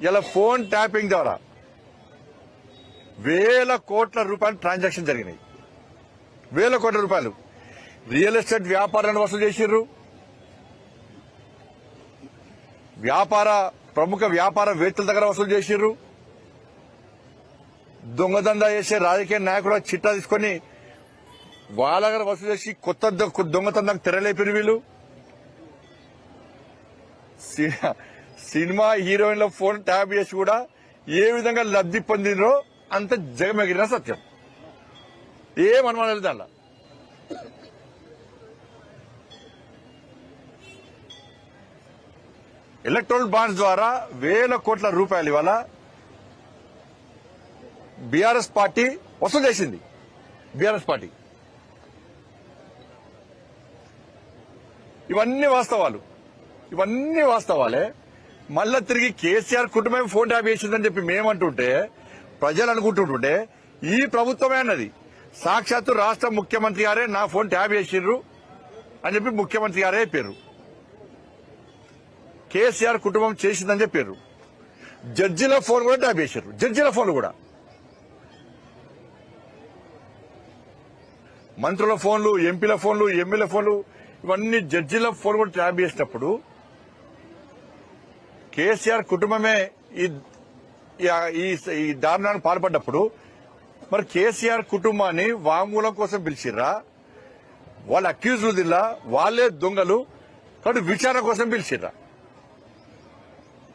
ఇలా phone tapping ద్వారా వేల కోట్ల రూపాయలు ట్రాన్సాక్షన్ జరిగినాయి. వేల కోట్ల రూపాయలు రియల్ ఎస్టేట్ వ్యాపారాన్ని వసూలు చేసిర్రు. ప్రముఖ వ్యాపార వేత్తల దగ్గర వసూలు చేసిర్రు. దొంగదందా చేసే రాజకీయ నాయకుడు చిట్టా తీసుకొని వాళ్ళ దగ్గర వసూలు చేసి కొత్త దొంగతందానికి తెరలేపిన వీళ్ళు. సినిమా హీరోయిన్ల ఫోన్ ట్యాప్ చేసి కూడా ఏ విధంగా లబ్ధి పొందినరో అంత జగమెగిరిన సత్యం. ఏమనుమానం లేదు అలా. ఎలక్ట్రల్ బాండ్స్ ద్వారా వేల కోట్ల రూపాయలు ఇవాళ బీఆర్ఎస్ పార్టీ వసూలు చేసింది. బీఆర్ఎస్ పార్టీ ఇవన్నీ వాస్తవాలే. మళ్ళా తిరిగి కేసీఆర్ కుటుంబం ఫోన్ ట్యాప్ చేసిందని చెప్పి మేమంటుంటే ప్రజలు అనుకుంటుంటే ఈ ప్రభుత్వమే అన్నది. సాక్షాత్తు రాష్ట్ర ముఖ్యమంత్రి గారే నా ఫోన్ ట్యాప్ చేసిర్రు అని చెప్పి ముఖ్యమంత్రి గారే చెప్పారు. కేసీఆర్ కుటుంబం చేసిందని చెప్పారు. జడ్జిల ఫోన్ కూడా ట్యాప్ చేశారు. జడ్జిల ఫోన్లు కూడా, మంత్రుల ఫోన్లు, ఎంపీల ఫోన్లు, ఎమ్మెల్యే ఫోన్లు, ఇవన్నీ జడ్జిల ఫోన్ కూడా ట్యాప్ చేసినప్పుడు కేసీఆర్ కుటుంబమే ఈ దారుణానికి పాల్పడ్డప్పుడు మరి కేసీఆర్ కుటుంబాన్ని వాంగ్మూలం కోసం పిలిచిర్రా? వాళ్ళ అక్యూజ్లు దిల్లా, వాళ్ళే దొంగలు కాబట్టి విచారణ కోసం పిలిచిర్రా?